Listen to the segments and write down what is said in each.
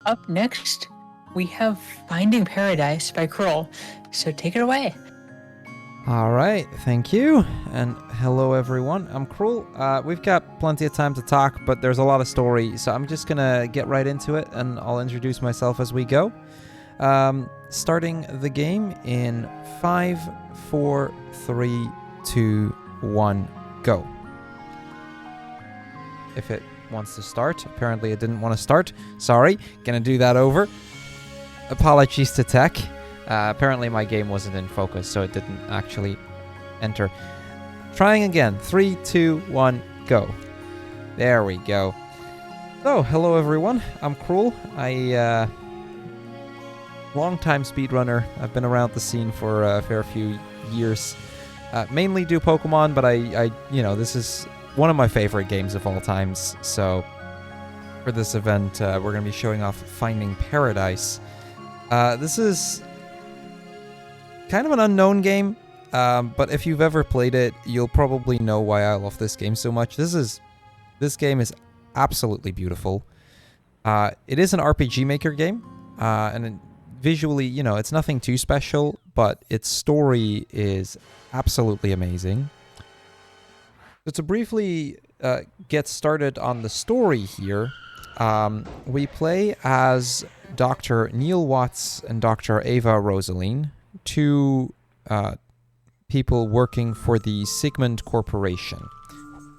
Up next, we have Finding Paradise by Crrool. So take it away. All right, thank you, and hello everyone. I'm Crrool. We've got plenty of time to talk, but there's a lot of story, so I'm just gonna get right into it, and I'll introduce myself as we go. Starting the game in 5, 4, 3, 2, 1, go. If it wants to start. Apparently it didn't want to start. Sorry, gonna do that over. Apologies to tech. Apparently my game wasn't in focus, so it didn't actually enter. Trying again. 3, 2, 1, go. There we go. So, hello everyone. I'm Crrool. Long-time speedrunner. I've been around the scene for a fair few years. Mainly do Pokemon, but this is one of my favorite games of all times. So, for this event, we're going to be showing off Finding Paradise. This is kind of an unknown game, but if you've ever played it, you'll probably know why I love this game so much. This game is absolutely beautiful. It is an RPG Maker game, and visually, it's nothing too special, but its story is absolutely amazing. So to briefly get started on the story here, we play as Dr. Neil Watts and Dr. Ava Rosaline, two people working for the Sigmund Corporation.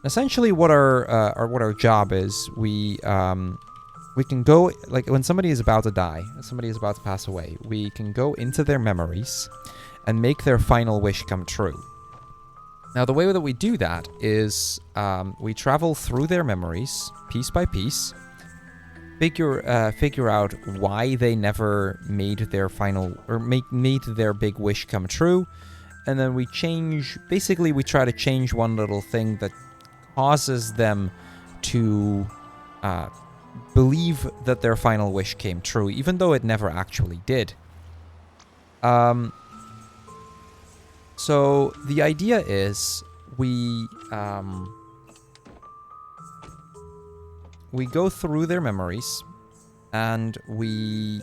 Essentially, what our job is, we can go, like when somebody is about to die, somebody is about to pass away, we can go into their memories and make their final wish come true. Now, the way that we do that is we travel through their memories, piece by piece, figure out why they never made their final, or made their big wish come true, and then we try to change one little thing that causes them to believe that their final wish came true, even though it never actually did. So the idea is we go through their memories and we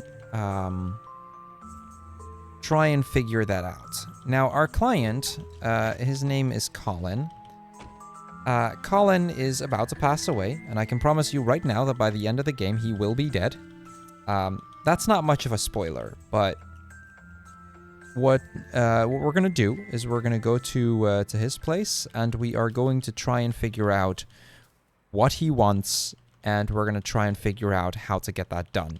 try and figure that out. Now, our client, his name is Colin. Colin is about to pass away, and I can promise you right now that by the end of the game, he will be dead. That's not much of a spoiler, but what we're going to do is we're going to go to his place, and we are going to try and figure out what he wants, and we're going to try and figure out how to get that done.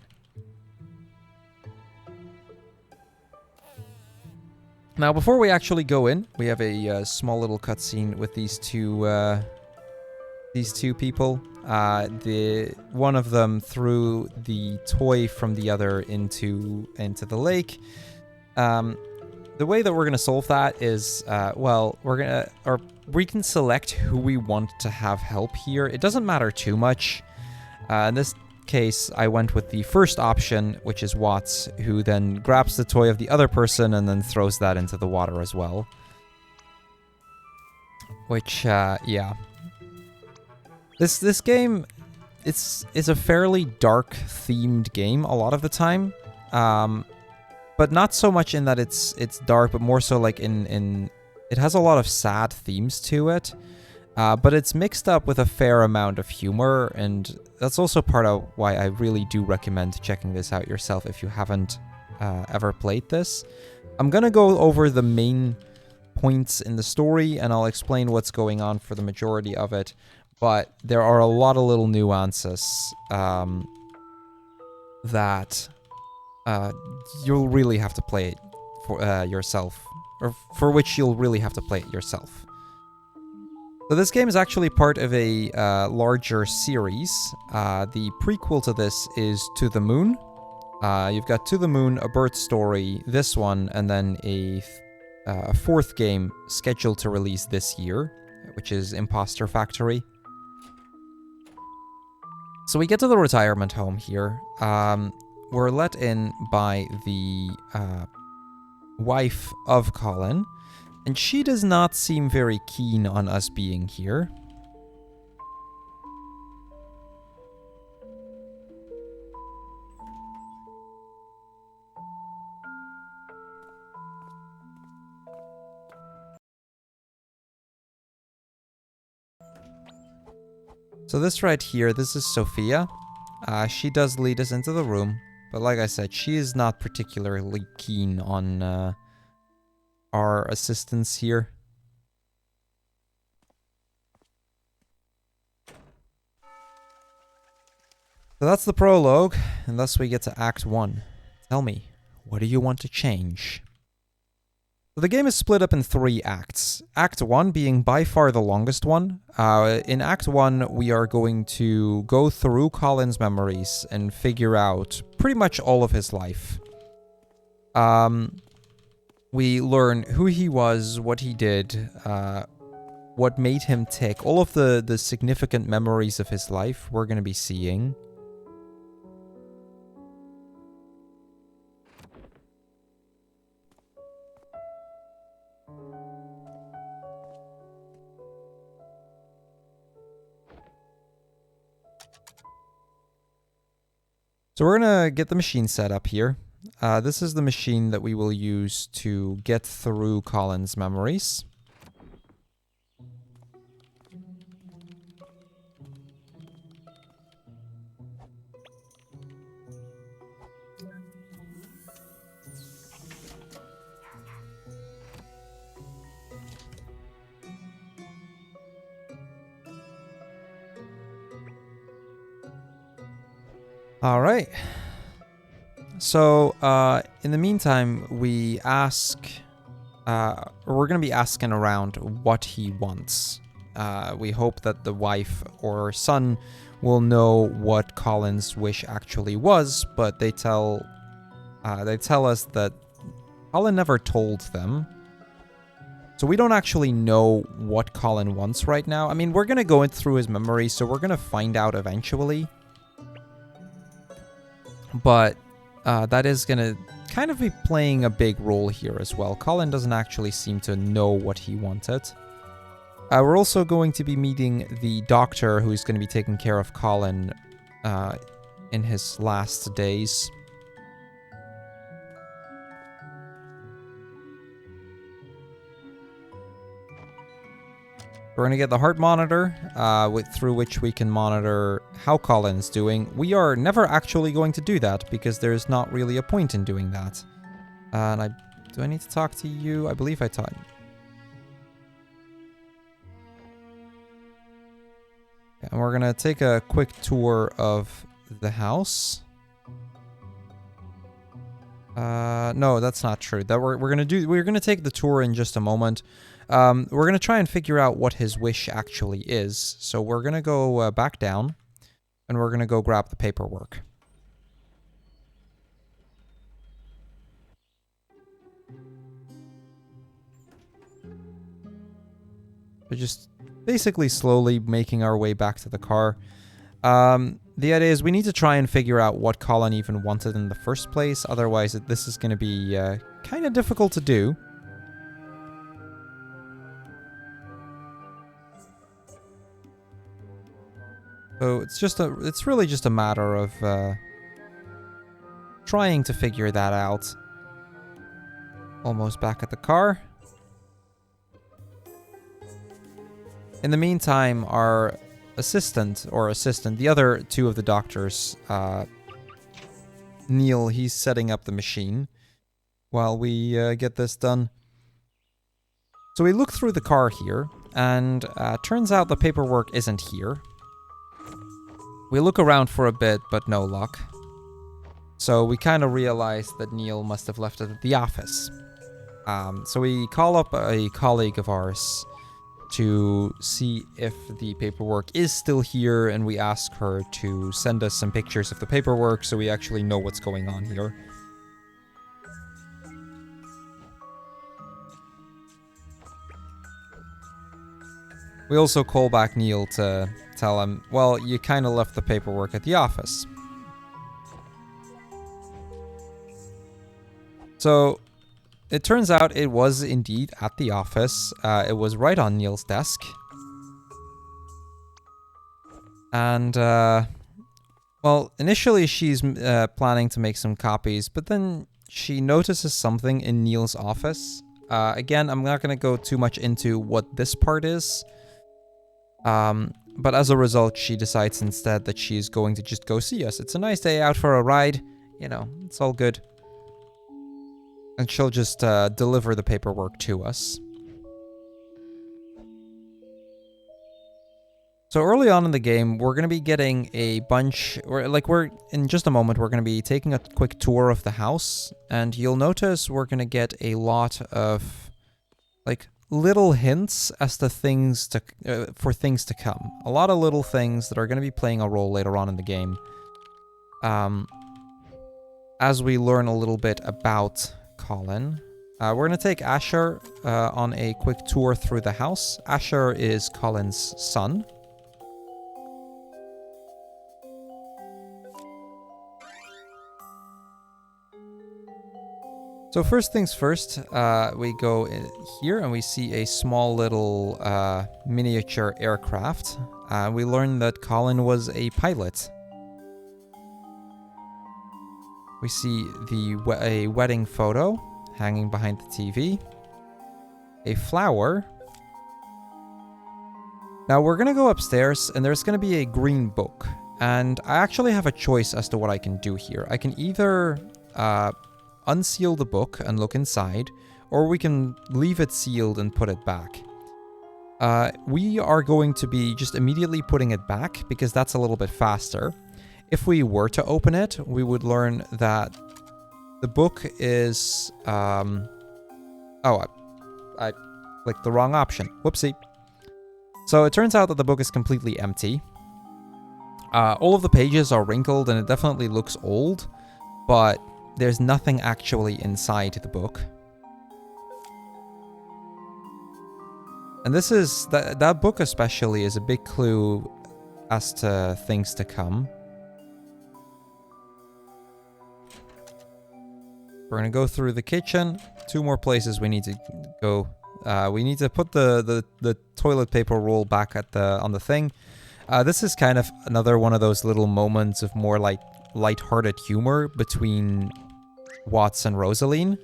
Now, before we actually go in, we have a small little cutscene with these two people. One of them threw the toy from the other into the lake. The way that we're going to solve that is, we can select who we want to have help here. It doesn't matter too much. In this case, I went with the first option, which is Watts, who then grabs the toy of the other person and then throws that into the water as well. Which, yeah. This game, it's a fairly dark-themed game a lot of the time. But not so much in that it's dark, but more so like in it has a lot of sad themes to it. But it's mixed up with a fair amount of humor, and that's also part of why I really do recommend checking this out yourself if you haven't ever played this. I'm gonna go over the main points in the story, and I'll explain what's going on for the majority of it, but there are a lot of little nuances that you'll really have to play it for yourself, or for which you'll really have to play it yourself. So this game is actually part of a larger series. The prequel to this is To the Moon. You've got To the Moon, A Bird Story, this one, and then a fourth game scheduled to release this year, which is Imposter Factory. So we get to the retirement home here. We're let in by the wife of Colin, and she does not seem very keen on us being here. So this right here, this is Sophia. She does lead us into the room, but like I said, she is not particularly keen on our assistance here. So that's the prologue, and thus we get to Act 1. Tell me, what do you want to change? So the game is split up in 3 acts. Act 1 being by far the longest one. In Act 1, we are going to go through Colin's memories and figure out pretty much all of his life. We learn who he was, what he did, what made him tick. All of the significant memories of his life we're going to be seeing. So we're going to get the machine set up here. This is the machine that we will use to get through Colin's memories. All right. So, in the meantime, we ask, we're going to be asking around what he wants. We hope that the wife or son will know what Colin's wish actually was, but they tell us that Colin never told them. So we don't actually know what Colin wants right now. I mean, we're going to go through his memories, so we're going to find out eventually. But that is going to kind of be playing a big role here as well. Colin doesn't actually seem to know what he wanted. We're also going to be meeting the doctor who's going to be taking care of Colin in his last days. We're going to get the heart monitor, through which we can monitor how Colin's doing. We are never actually going to do that, because there's not really a point in doing that. And do I need to talk to you? I believe I talked. And we're going to take a quick tour of the house. No, that's not true. That we're going to take the tour in just a moment. We're going to try and figure out what his wish actually is. So we're going to go back down, and we're going to go grab the paperwork. We're just basically slowly making our way back to the car. The idea is we need to try and figure out what Colin even wanted in the first place. Otherwise, this is going to be kind of difficult to do. So it's really just a matter of trying to figure that out. Almost back at the car. In the meantime, our assistant, the other 2 of the doctors, Neil, he's setting up the machine while we get this done. So we look through the car here, and turns out the paperwork isn't here. We look around for a bit, but no luck. So we kind of realize that Neil must have left it at the office. So we call up a colleague of ours to see if the paperwork is still here, and we ask her to send us some pictures of the paperwork so we actually know what's going on here. We also call back Neil to tell him, well, you kind of left the paperwork at the office. So it turns out it was indeed at the office. It was right on Neil's desk. And, well, initially she's planning to make some copies, but then she notices something in Neil's office. Again, I'm not going to go too much into what this part is. But as a result, she decides instead that she's going to just go see us. It's a nice day out for a ride. You know, it's all good. And she'll just deliver the paperwork to us. So early on in the game, we're going to be getting a bunch, in just a moment, we're going to be taking a quick tour of the house. And you'll notice we're going to get a lot of, like, little hints as to things to, for things to come. A lot of little things that are going to be playing a role later on in the game. As we learn a little bit about Colin. We're going to take Asher on a quick tour through the house. Asher is Colin's son. So first things first, we go in here and we see a small little miniature aircraft. We learn that Colin was a pilot. We see a wedding photo hanging behind the TV. A flower. Now we're going to go upstairs and there's going to be a green book. And I actually have a choice as to what I can do here. I can either unseal the book and look inside, or we can leave it sealed and put it back. We are going to be just immediately putting it back because that's a little bit faster. If we were to open it, we would learn that the book is... I clicked the wrong option. Whoopsie. So it turns out that the book is completely empty. All of the pages are wrinkled and it definitely looks old, but there's nothing actually inside the book. And this is... that book especially is a big clue as to things to come. We're going to go through the kitchen. 2 more places we need to go. We need to put the toilet paper roll back at on the thing. This is kind of another one of those little moments of more like lighthearted humor between Watts and Rosaline.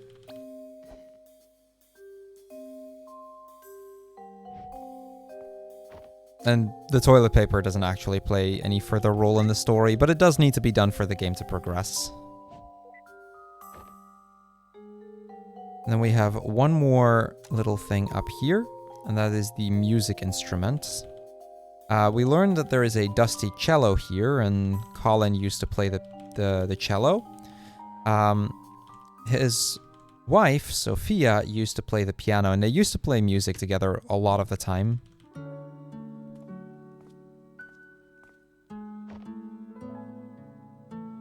And the toilet paper doesn't actually play any further role in the story, but it does need to be done for the game to progress. And then we have one more little thing up here, and that is the music instruments. We learned that there is a dusty cello here, and Colin used to play the cello. His wife, Sophia, used to play the piano, and they used to play music together a lot of the time.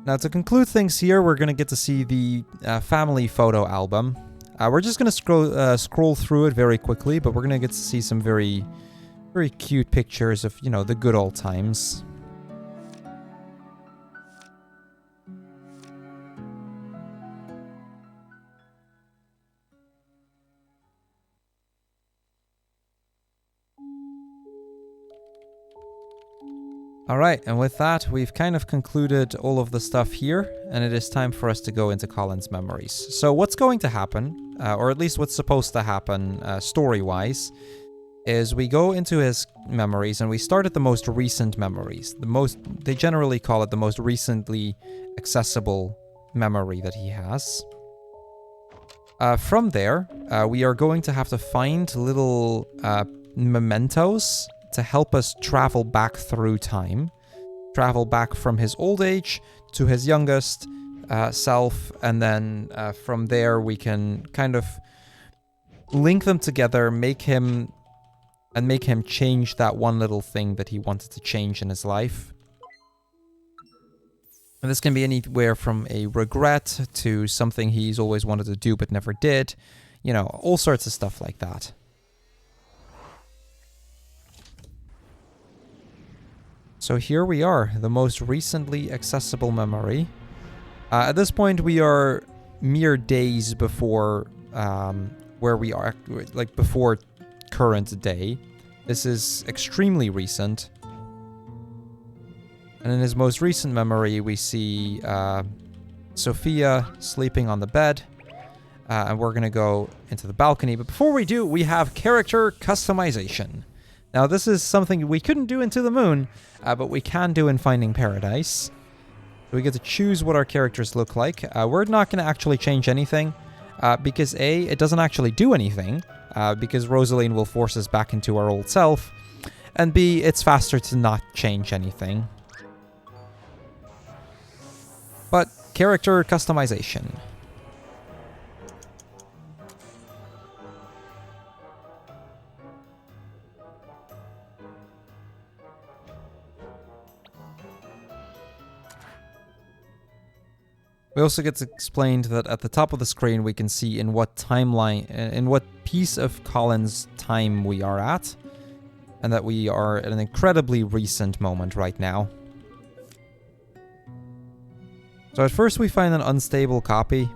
Now, to conclude things here, we're going to get to see the family photo album. We're just going to scroll through it very quickly, but we're going to get to see some very, very cute pictures of, you know, the good old times. Alright, and with that, we've kind of concluded all of the stuff here, and it is time for us to go into Colin's memories. So what's going to happen, or at least what's supposed to happen story-wise, is we go into his memories and we start at the most recent memories. They generally call it the most recently accessible memory that he has. From there, we are going to have to find little mementos to help us travel back through time. Travel back from his old age to his youngest self, and then from there we can kind of link them together, make him change that one little thing that he wanted to change in his life. And this can be anywhere from a regret to something he's always wanted to do but never did. You know, all sorts of stuff like that. So here we are, the most recently accessible memory. At this point, we are mere days before where we are, like before current day. This is extremely recent. And in his most recent memory, we see Sophia sleeping on the bed. And we're going to go into the balcony. But before we do, we have character customization. Now, this is something we couldn't do in To the Moon, but we can do in Finding Paradise. So we get to choose what our characters look like. We're not going to actually change anything, because A, it doesn't actually do anything, because Rosaline will force us back into our old self, and B, it's faster to not change anything. But character customization. We also get explained that at the top of the screen we can see in what timeline, in what piece of Colin's time we are at, and that we are at an incredibly recent moment right now. So at first we find an unstable copy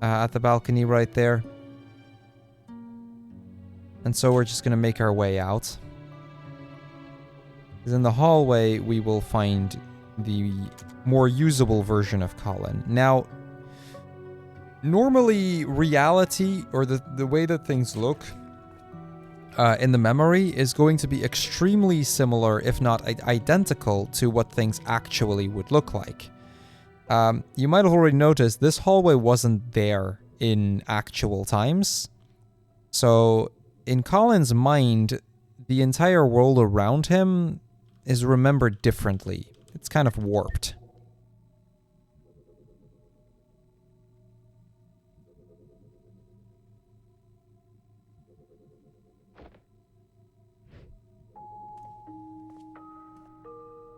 at the balcony right there. And so we're just going to make our way out. Because in the hallway we will find the more usable version of Colin. Now, normally reality, or the way that things look in the memory, is going to be extremely similar, if not identical, to what things actually would look like. You might have already noticed this hallway wasn't there in actual times. So, in Colin's mind, the entire world around him is remembered differently. It's kind of warped.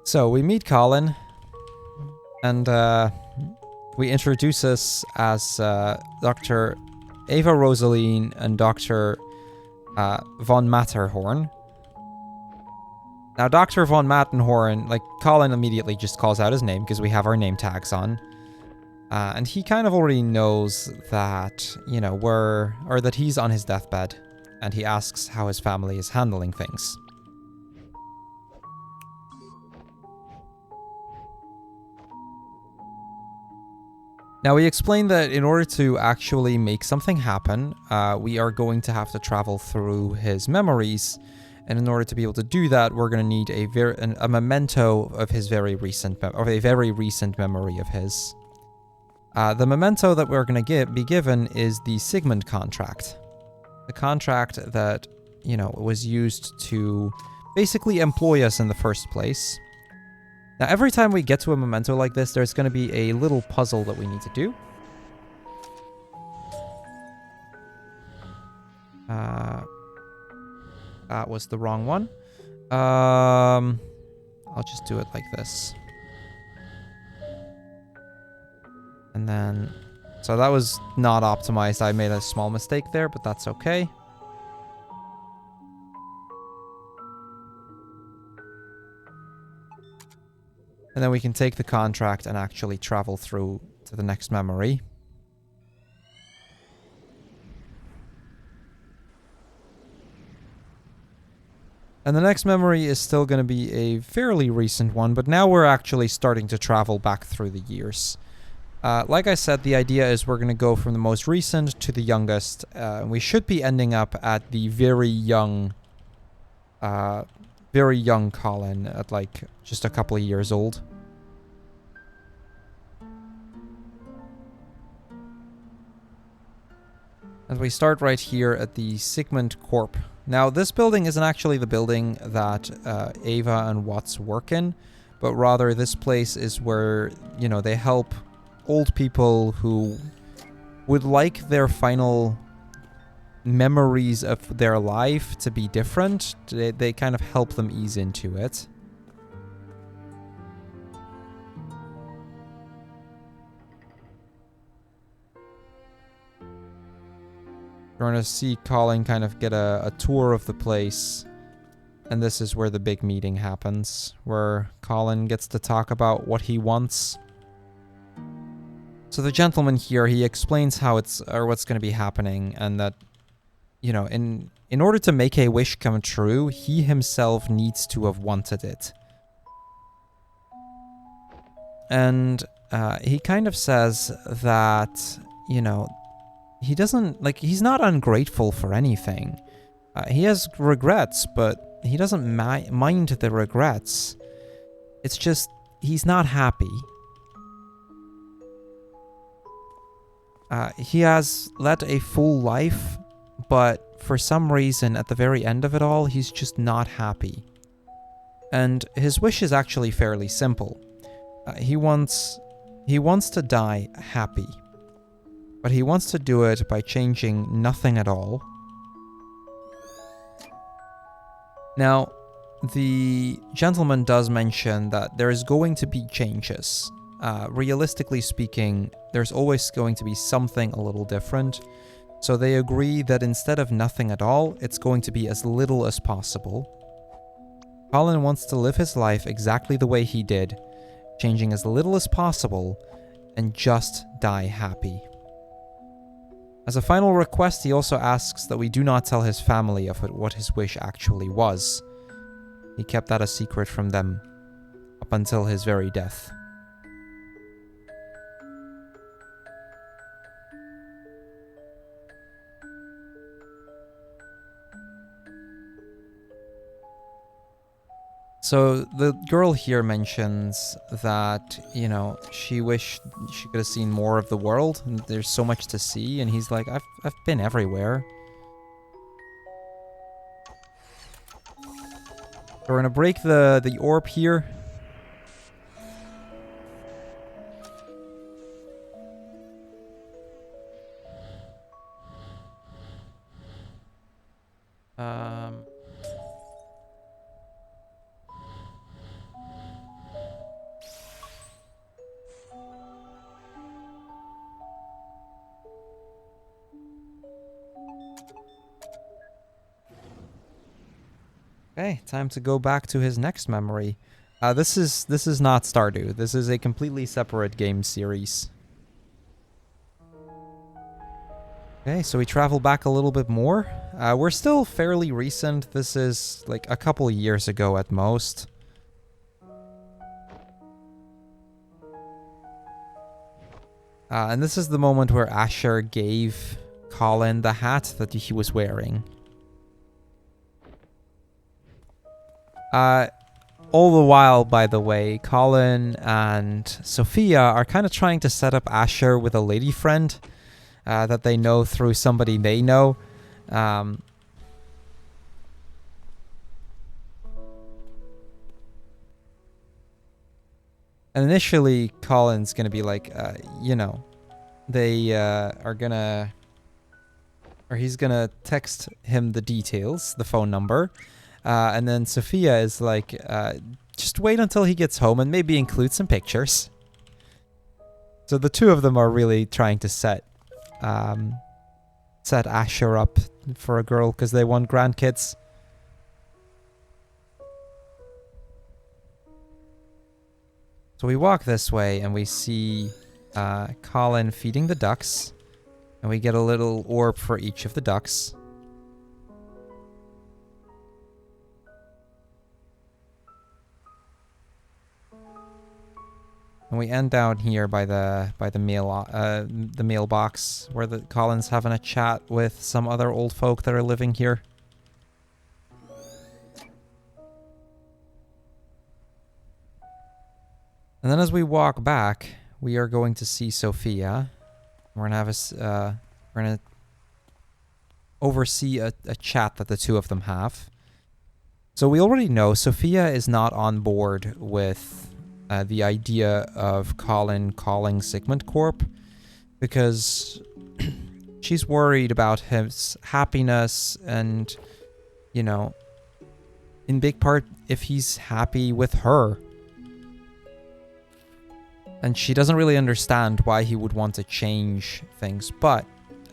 So we meet Colin, and we introduce us as Dr. Ava Rosaline and Dr. von Matterhorn. Now, Dr. von Matterhorn, like, Colin immediately just calls out his name because we have our name tags on. And he kind of already knows that, you know, or that he's on his deathbed, and he asks how his family is handling things. Now, we explained that in order to actually make something happen, we are going to have to travel through his memories, and in order to be able to do that, we're going to need a memento of his very recent memory of his. The memento that we're going to be given is the Sigmund contract, the contract that, you know, was used to basically employ us in the first place. Now, every time we get to a memento like this, there's going to be a little puzzle that we need to do. That was the wrong one. I'll just do it like this. And then... So that was not optimized. I made a small mistake there, but that's okay. And then we can take the contract and actually travel through to the next memory. And the next memory is still going to be a fairly recent one, but now we're actually starting to travel back through the years. Like I said, the idea is we're going to go from the most recent to the youngest. We should be ending up at the very young Colin at like just a couple of years old. And we start right here at the Sigmund Corp. Now, this building isn't actually the building that Ava and Watts work in, but rather this place is where, you know, they help old people who would like their final memories of their life to be different. They kind of help them ease into it. We're going to see Colin kind of get a tour of the place. And this is where the big meeting happens, where Colin gets to talk about what he wants. So the gentleman here, he explains how what's going to be happening, and that, you know, in order to make a wish come true, he himself needs to have wanted it. And he kind of says that, you know, he doesn't, like, he's not ungrateful for anything. He has regrets, but he doesn't mind the regrets. It's just he's not happy. He has led a full life, but for some reason at the very end of it all, he's just not happy. And his wish is actually fairly simple. He wants to die happy, but he wants to do it by changing nothing at all. Now, the gentleman does mention that there is going to be changes. Realistically speaking, there's always going to be something a little different. So they agree that instead of nothing at all, it's going to be as little as possible. Colin wants to live his life exactly the way he did, changing as little as possible, and just die happy. As a final request, he also asks that we do not tell his family of what his wish actually was. He kept that a secret from them up until his very death. So the girl here mentions that, you know, she wished she could have seen more of the world. And there's so much to see, and he's like, I've been everywhere. We're gonna break the orb here. Okay, time to go back to his next memory. This is not Stardew. This is a completely separate game series. Okay, so we travel back a little bit more. We're still fairly recent. This is like a couple years ago at most. And this is the moment where Asher gave Colin the hat that he was wearing. All the while, by the way, Colin and Sophia are kind of trying to set up Asher with a lady friend that they know through somebody they know. And initially, Colin's going to be like, you know, they are going to... Or he's going to text him the details, the phone number. And then Sophia is like, just wait until he gets home and maybe include some pictures. So the two of them are really trying to set Asher up for a girl because they want grandkids. So we walk this way and we see Colin feeding the ducks. And we get a little orb for each of the ducks. And we end down here by the mailbox where Colin's having a chat with some other old folk that are living here. And then as we walk back, we are going to see Sophia. We're gonna oversee a chat that the two of them have. So we already know Sophia is not on board with the idea of Colin calling Sigmund Corp because she's worried about his happiness and, you know, in big part if he's happy with her. And she doesn't really understand why he would want to change things, but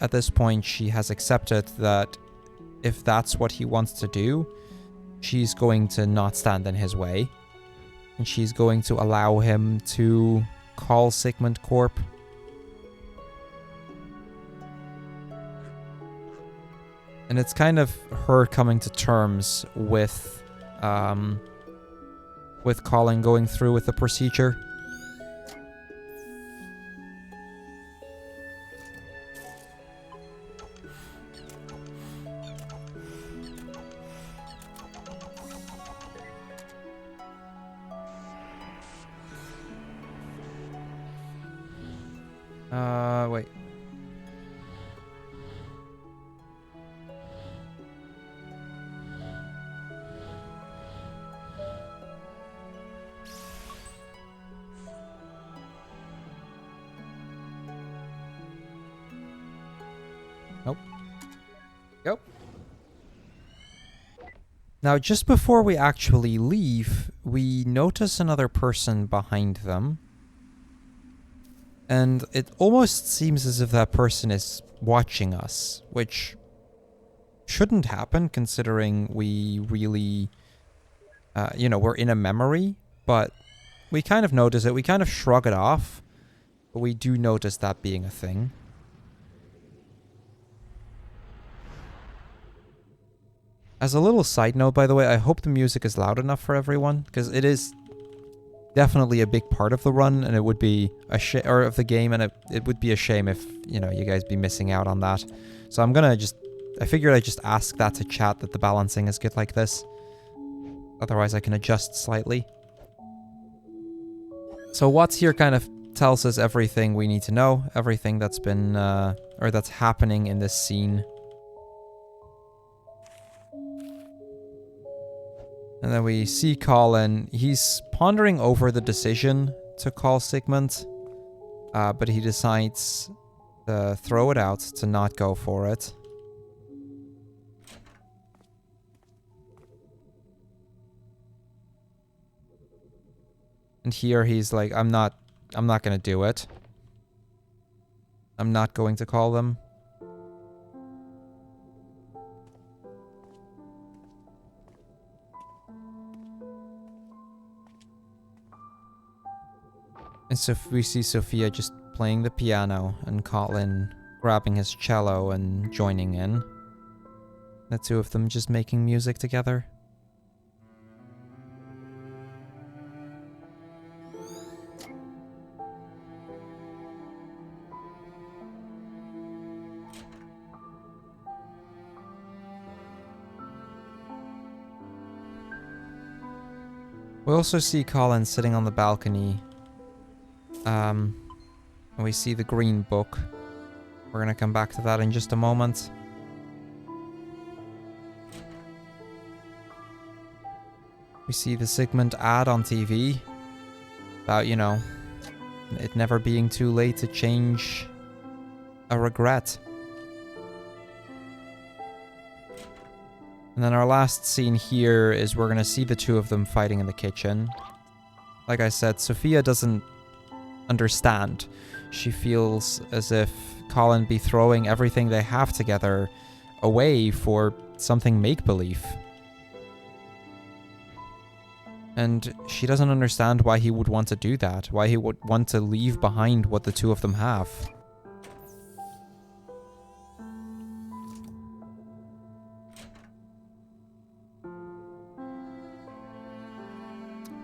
at this point she has accepted that if that's what he wants to do, she's going to not stand in his way. And she's going to allow him to call Sigmund Corp. And it's kind of her coming to terms with Colin going through with the procedure. Wait. Nope. Go. Now, just before we actually leave, we notice another person behind them. And it almost seems as if that person is watching us, which shouldn't happen considering we really, we're in a memory, but we kind of notice it. We kind of shrug it off, but we do notice that being a thing. As a little side note, by the way, I hope the music is loud enough for everyone, because it is definitely a big part of the run, and it would be a or of the game, and it would be a shame if, you guys be missing out on that. So I figured I'd just ask that to chat, that the balancing is good like this. Otherwise, I can adjust slightly. So what's here kind of tells us everything we need to know, everything that's been, or that's happening in this scene. And then we see Colin. He's pondering over the decision to call Sigmund, but he decides to throw it out, to not go for it. And here he's like, I'm not gonna do it. I'm not going to call them. And so we see Sophia just playing the piano and Colin grabbing his cello and joining in. The two of them just making music together. We also see Colin sitting on the balcony. And we see the green book. We're gonna come back to that in just a moment. We see the Sigmund ad on TV about, it never being too late to change a regret. And then our last scene here is we're gonna see the two of them fighting in the kitchen. Like I said, Sophia doesn't understand. She feels as if Colin be throwing everything they have together away for something make-believe. And she doesn't understand why he would want to do that, why he would want to leave behind what the two of them have.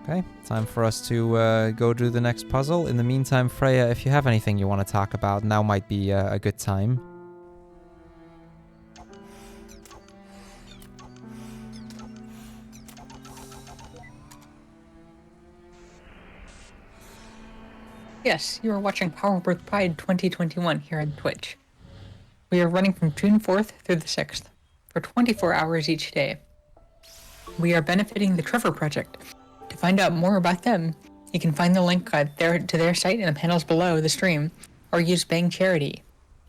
Okay, time for us to go do the next puzzle. In the meantime, Freya, if you have anything you want to talk about, now might be a good time. Yes, you are watching Power Birth Pride 2021 here on Twitch. We are running from June 4th through the 6th, for 24 hours each day. We are benefiting the Trevor Project. To find out more about them, you can find the link to their site in the panels below the stream, or use Bang Charity.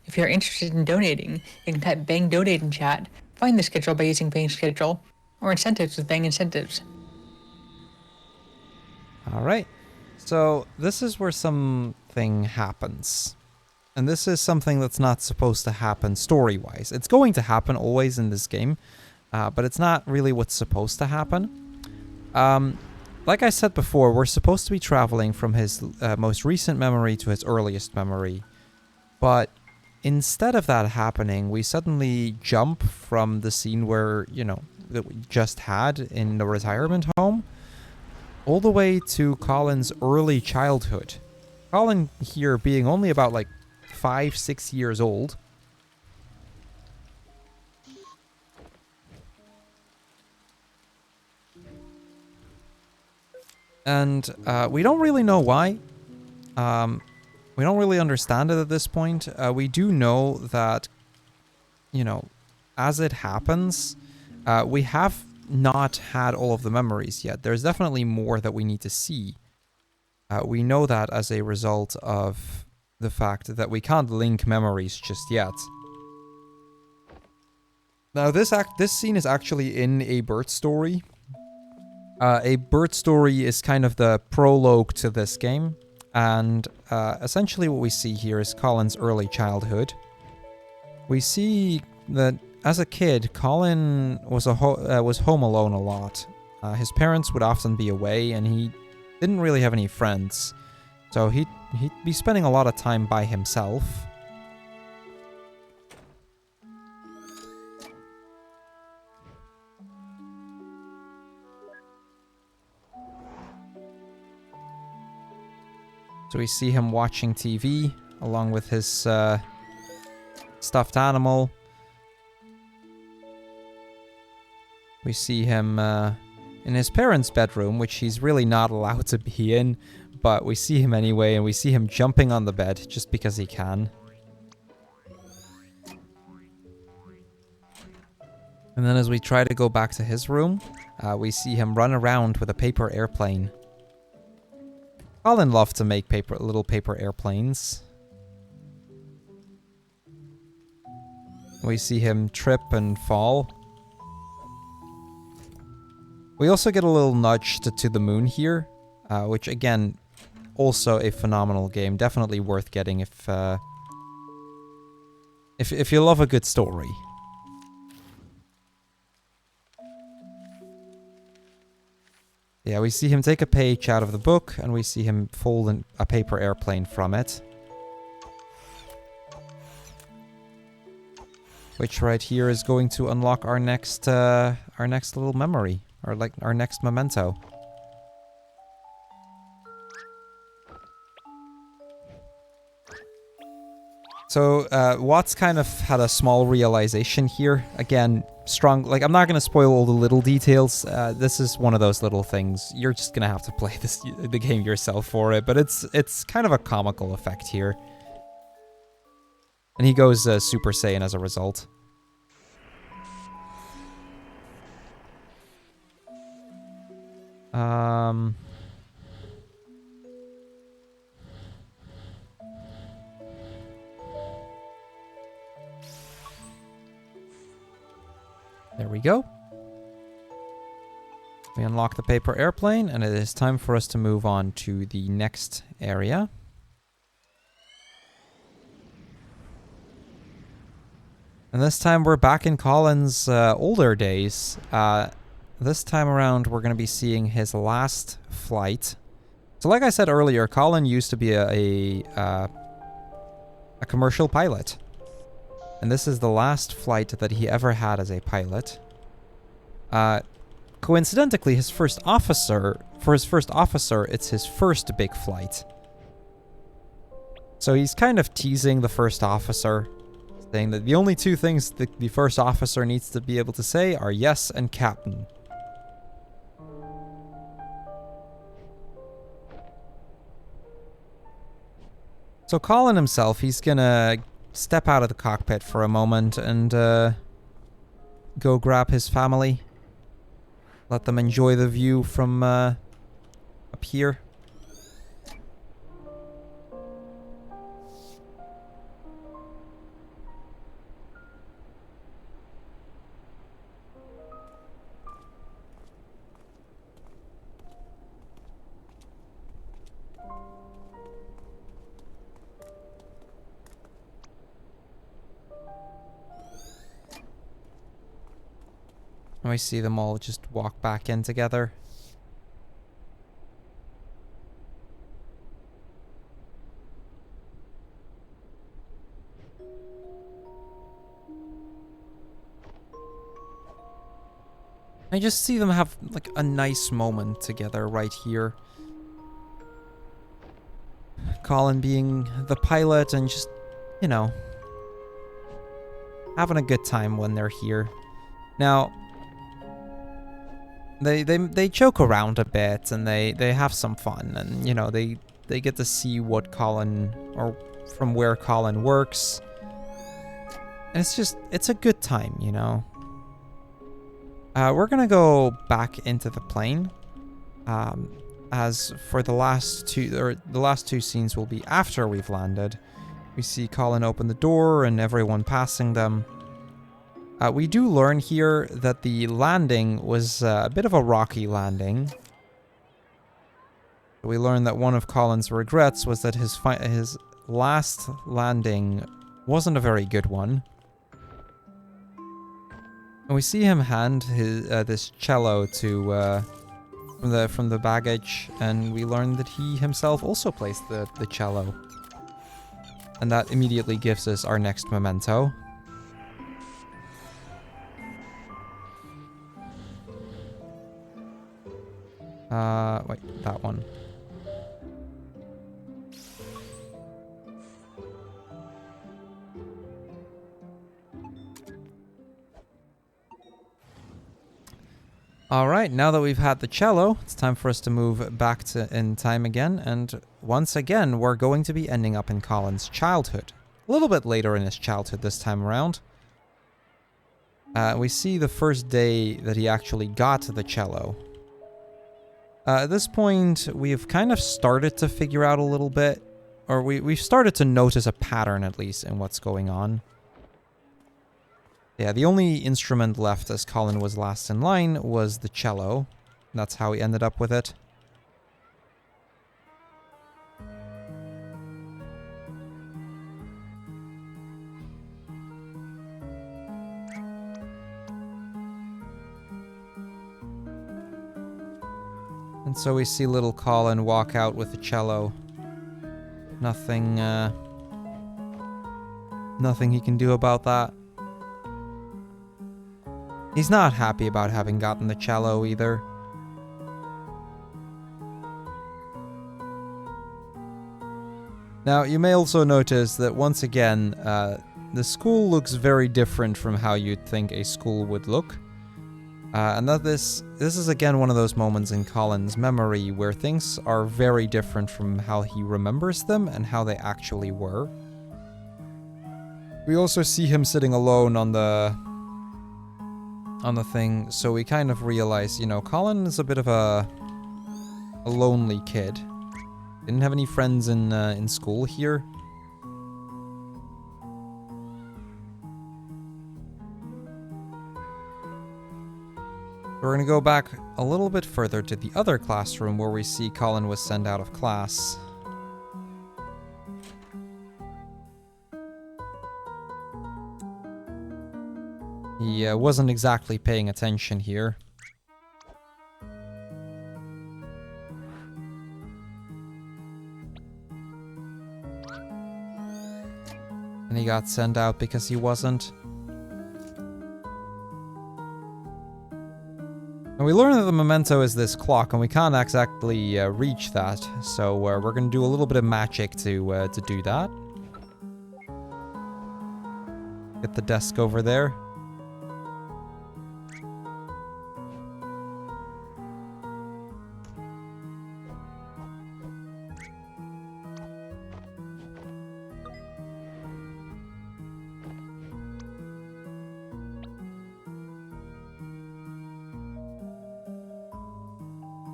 If you're interested in donating, you can type Bang Donate in chat, find the schedule by using Bang Schedule, or incentives with Bang Incentives. Alright, so this is where something happens. And this is something that's not supposed to happen story-wise. It's going to happen always in this game, but it's not really what's supposed to happen. Like I said before, we're supposed to be traveling from his most recent memory to his earliest memory. But instead of that happening, we suddenly jump from the scene where, that we just had in the retirement home, all the way to Colin's early childhood. Colin here being only about 5-6 years old. And we don't really know why. We don't really understand it at this point. We do know that, you know, as it happens, we have not had all of the memories yet. There's definitely more that we need to see. We know that as a result of the fact that we can't link memories just yet. Now, this scene is actually in a bird story. A bird story is kind of the prologue to this game, and essentially what we see here is Colin's early childhood. We see that as a kid, Colin was home alone a lot. His parents would often be away, and he didn't really have any friends, so he'd be spending a lot of time by himself. So we see him watching TV along with his stuffed animal. We see him in his parents' bedroom, which he's really not allowed to be in, but we see him anyway, and we see him jumping on the bed just because he can. And then as we try to go back to his room, we see him run around with a paper airplane. Colin loved to make little paper airplanes. We see him trip and fall. We also get a little nudge to the moon here, which again, also a phenomenal game. Definitely worth getting if you love a good story. Yeah, we see him take a page out of the book, and we see him fold a paper airplane from it. Which right here is going to unlock our next little memory, or like our next memento. So, Watts kind of had a small realization here. Again, strong, like, I'm not going to spoil all the little details. This is one of those little things. You're just going to have to play the game yourself for it, but it's kind of a comical effect here. And he goes Super Saiyan as a result. There we go. We unlock the paper airplane, and it is time for us to move on to the next area. And this time we're back in Colin's older days. This time around we're going to be seeing his last flight. So like I said earlier, Colin used to be a commercial pilot. And this is the last flight that he ever had as a pilot. Coincidentally, his first officer, it's his first big flight. So he's kind of teasing the first officer, saying that the only two things that the first officer needs to be able to say are yes and captain. So Colin himself, he's gonna step out of the cockpit for a moment and go grab his family. Let them enjoy the view from up here. And we see them all just walk back in together. I just see them have like a nice moment together right here. Colin being the pilot and just, you know, having a good time when they're here. Now, they joke around a bit and they have some fun, and you know, they they get to see what Colin, or from where Colin works. And it's a good time, you know. We're gonna go back into the plane. As for the last two scenes will be after we've landed. We see Colin open the door and everyone passing them. We do learn here that the landing was a bit of a rocky landing. We learn that one of Colin's regrets was that his last landing wasn't a very good one. And we see him hand his this cello to from the baggage, and we learn that he himself also plays the cello. And that immediately gives us our next memento. Wait, that one. Alright, now that we've had the cello, it's time for us to move back in time again, and once again, we're going to be ending up in Colin's childhood. A little bit later in his childhood this time around. We see the first day that he actually got the cello. At this point, we've kind of started to figure out a little bit, or we've started to notice a pattern at least in what's going on. Yeah, the only instrument left as Colin was last in line was the cello. That's how he ended up with it. And so we see little Colin walk out with the cello. Nothing he can do about that. He's not happy about having gotten the cello either. Now, you may also notice that once again, the school looks very different from how you'd think a school would look. And that this is again one of those moments in Colin's memory where things are very different from how he remembers them and how they actually were. We also see him sitting alone on the thing, so we kind of realize, you know, Colin is a bit of a lonely kid. Didn't have any friends in school here. We're gonna go back a little bit further to the other classroom where we see Colin was sent out of class. He wasn't exactly paying attention here. And he got sent out because he wasn't. And we learn that the memento is this clock, and we can't exactly reach that, so we're going to do a little bit of magic to do that. Get the desk over there.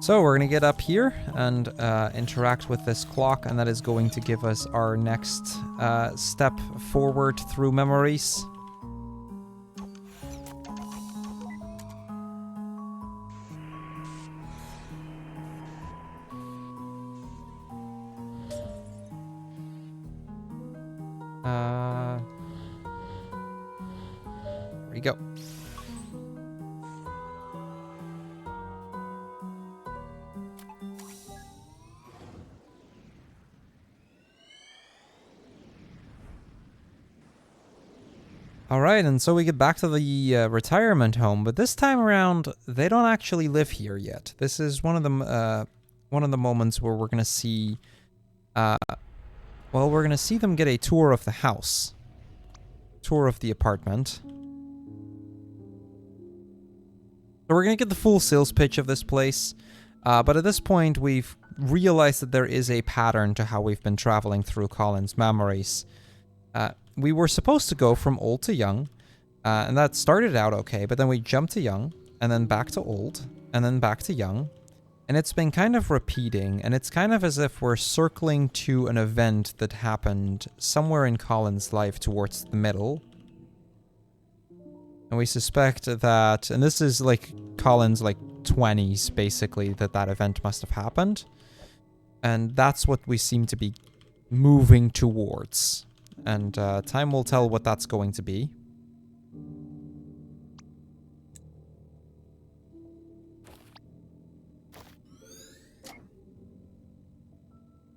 So we're going to get up here and interact with this clock, and that is going to give us our next step forward through memories. There we go. Alright, and so we get back to the retirement home, but this time around, they don't actually live here yet. This is one of the moments where we're going to see, we're going to see them get a tour of the house. Tour of the apartment. So we're going to get the full sales pitch of this place, but at this point, we've realize that there is a pattern to how we've been traveling through Colin's memories. We were supposed to go from old to young, and that started out okay, but then we jumped to young, and then back to old, and then back to young. And it's been kind of repeating, and it's kind of as if we're circling to an event that happened somewhere in Colin's life towards the middle. And we suspect that, and this is like Colin's like 20s basically, that event must have happened. And that's what we seem to be moving towards. And time will tell what that's going to be.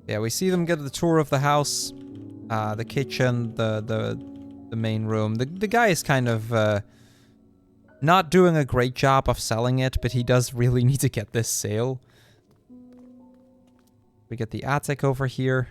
Yeah, we see them get the tour of the house, the kitchen, the main room. The guy is kind of not doing a great job of selling it, but he does really need to get this sale. We get the attic over here.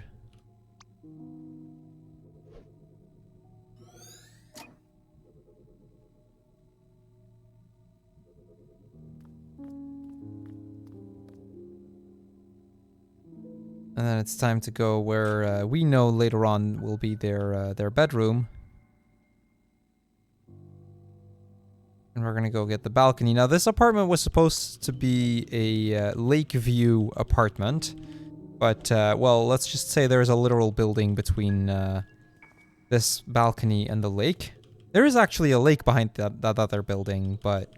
And then it's time to go where we know later on will be their bedroom. And we're gonna go get the balcony. Now, this apartment was supposed to be a lake view apartment. But, well, let's just say there's a literal building between this balcony and the lake. There is actually a lake behind that other building, but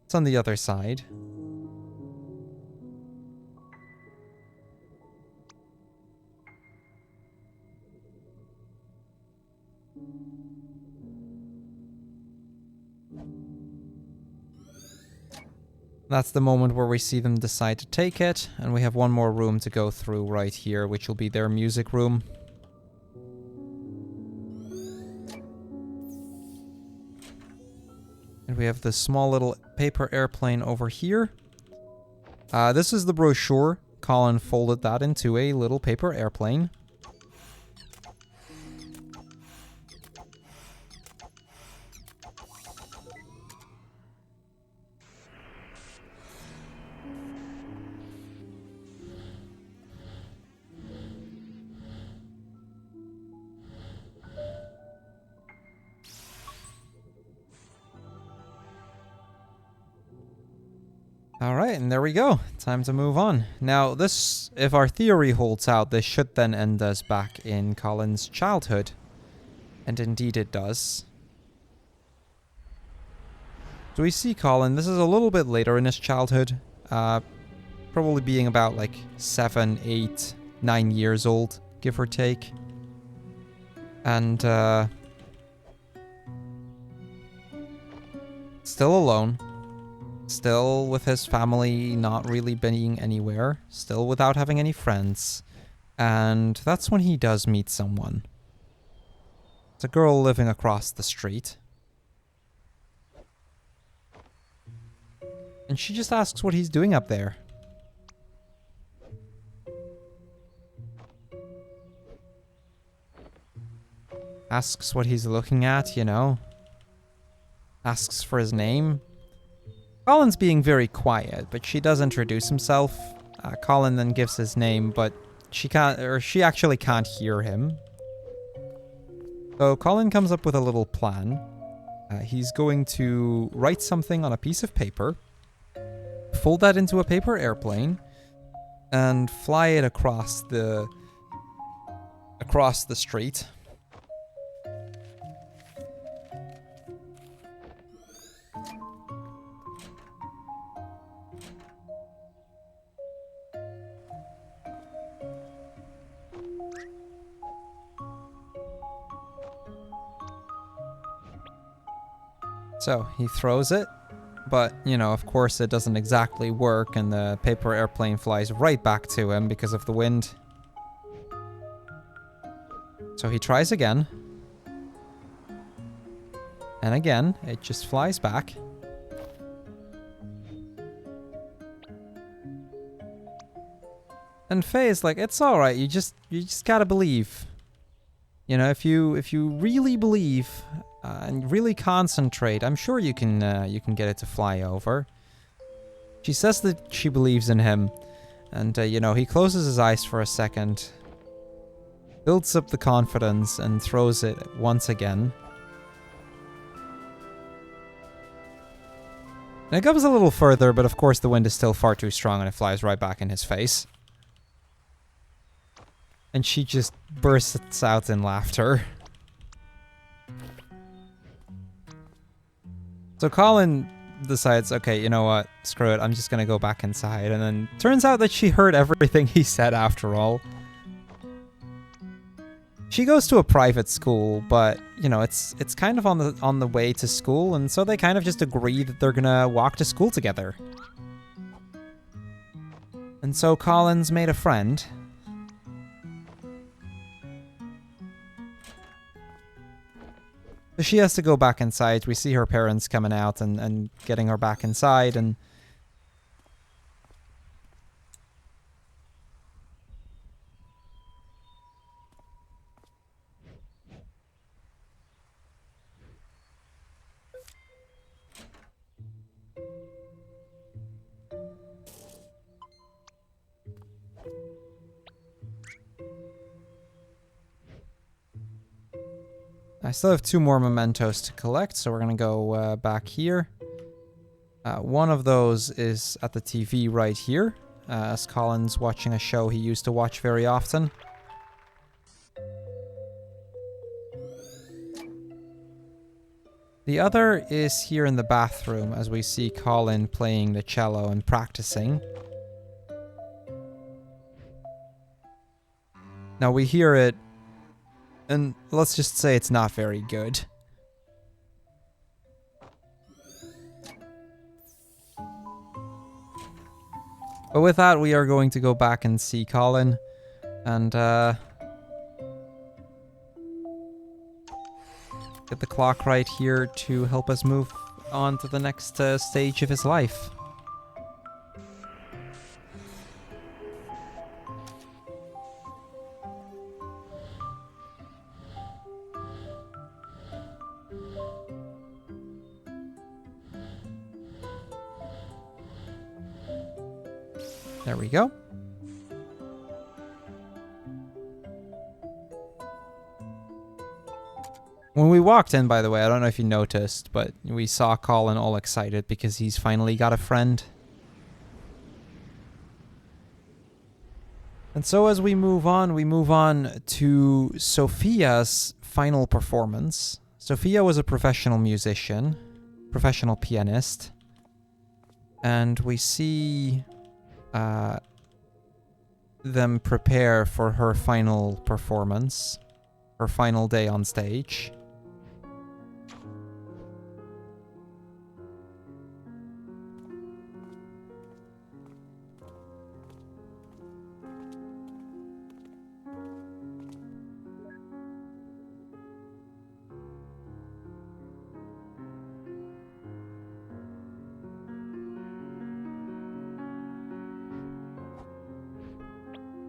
it's on the other side. That's the moment where we see them decide to take it, and we have one more room to go through right here, which will be their music room. And we have this small little paper airplane over here. This is the brochure. Colin folded that into a little paper airplane. Alright, and there we go. Time to move on. Now, this, if our theory holds out, this should then end us back in Colin's childhood. And indeed it does. So we see Colin, this is a little bit later in his childhood. Probably being about like 7, 8, 9 years old, give or take. And, still alone. Still with his family not really being anywhere. Still without having any friends. And that's when he does meet someone. It's a girl living across the street. And she just asks what he's doing up there. Asks what he's looking at, you know. Asks for his name. Colin's being very quiet, but she does introduce himself. Colin then gives his name, but she actually can't hear him. So Colin comes up with a little plan. He's going to write something on a piece of paper, fold that into a paper airplane, and fly it across the street. So he throws it, but, you know, of course it doesn't exactly work, and the paper airplane flies right back to him because of the wind. So he tries again. And again, it just flies back. And Faye is like, it's alright, you just gotta believe. You know, if you really believe and really concentrate, I'm sure you can get it to fly over. She says that she believes in him. And, you know, he closes his eyes for a second, builds up the confidence, and throws it once again. And it goes a little further, but of course the wind is still far too strong and it flies right back in his face. And she just bursts out in laughter. So Colin decides, okay, you know what, screw it, I'm just gonna go back inside. And then turns out that she heard everything he said after all. She goes to a private school, but you know, it's kind of on the way to school, and so they kind of just agree that they're gonna walk to school together. And so Colin's made a friend. So she has to go back inside. We see her parents coming out and getting her back inside, and I still have 2 more mementos to collect, so we're gonna go back here. One of those is at the TV right here, as Colin's watching a show he used to watch very often. The other is here in the bathroom, as we see Colin playing the cello and practicing. Now we hear it, and let's just say it's not very good. But with that, we are going to go back and see Colin, and get the clock right here to help us move on to the next stage of his life. There we go. When we walked in, by the way, I don't know if you noticed, but we saw Colin all excited because he's finally got a friend. And so as we move on to Sophia's final performance. Sophia was a professional musician, professional pianist, and we see them prepare for her final performance, her final day on stage.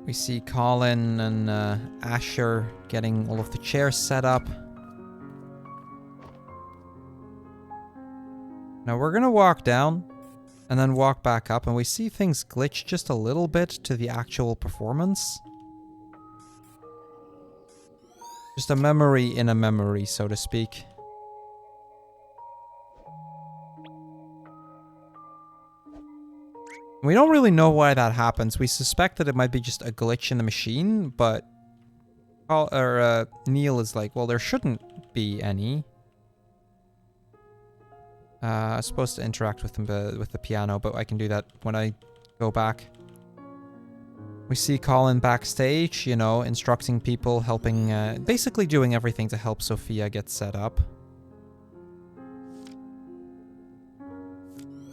We see Colin and Asher getting all of the chairs set up. Now we're gonna walk down and then walk back up, and we see things glitch just a little bit to the actual performance. Just a memory in a memory, so to speak. We don't really know why that happens. We suspect that it might be just a glitch in the machine, but Neil is like, well, there shouldn't be any. I'm supposed to interact with the piano, but I can do that when I go back. We see Colin backstage, you know, instructing people, helping, basically doing everything to help Sophia get set up.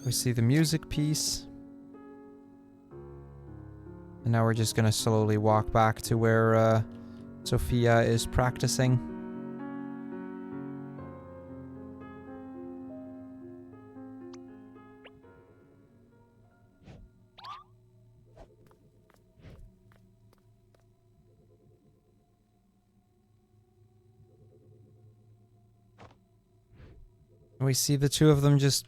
We see the music piece. And now we're just gonna slowly walk back to where Sophia is practicing. We see the two of them just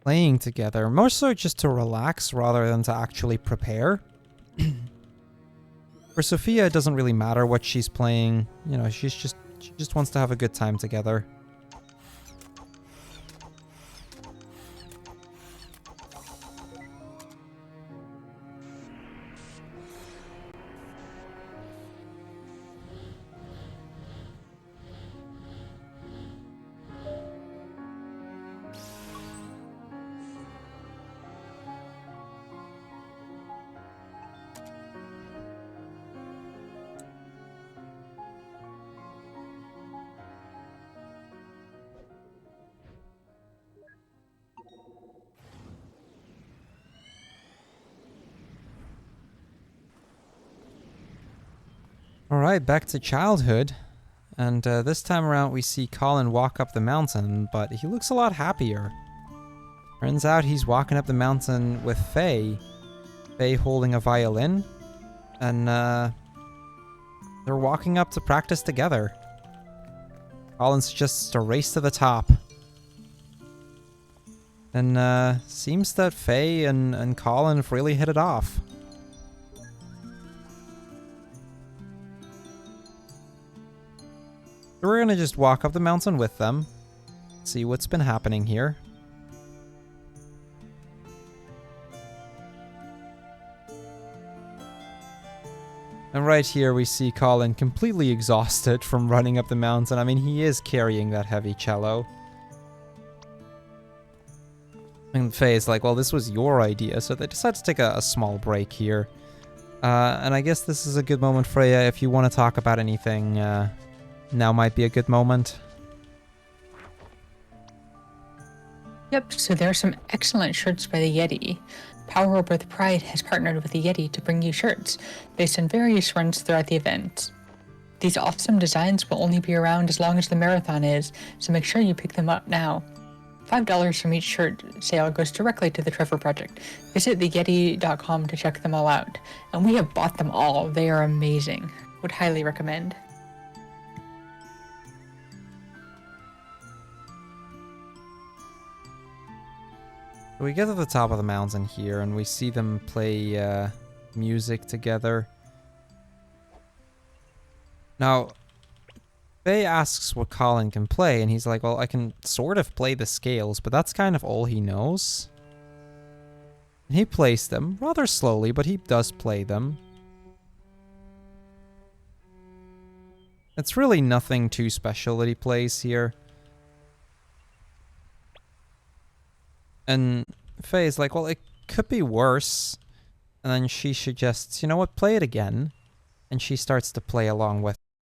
playing together. More so just to relax rather than to actually prepare. For Sophia, it doesn't really matter what she's playing. You know, she just wants to have a good time together. Alright, back to childhood. And this time around we see Colin walk up the mountain, but he looks a lot happier. Turns out he's walking up the mountain with Faye. Faye holding a violin. And they're walking up to practice together. Colin suggests a race to the top. And seems that Faye and Colin have really hit it off. So we're gonna just walk up the mountain with them, see what's been happening here. And right here we see Colin completely exhausted from running up the mountain. I mean, he is carrying that heavy cello. And Faye's like, well, this was your idea, so they decide to take a small break here. And I guess this is a good moment, Freya, if you want to talk about anything. Now might be a good moment. Yep, so there are some excellent shirts by the Yeti. Power Over the Pride has partnered with the Yeti to bring you shirts based on various runs throughout the event. These awesome designs will only be around as long as the marathon is, so make sure you pick them up now. $5 from each shirt sale goes directly to the Trevor Project. Visit theyeti.com to check them all out. And we have bought them all. They are amazing. Would highly recommend. We get to the top of the mountain here and we see them play music together. Now, Faye asks what Colin can play, and he's like, well, I can sort of play the scales, but that's kind of all he knows. And he plays them, rather slowly, but he does play them. It's really nothing too special that he plays here. And Faye's like, well, it could be worse. And then she suggests, you know what, play it again. And she starts to play along with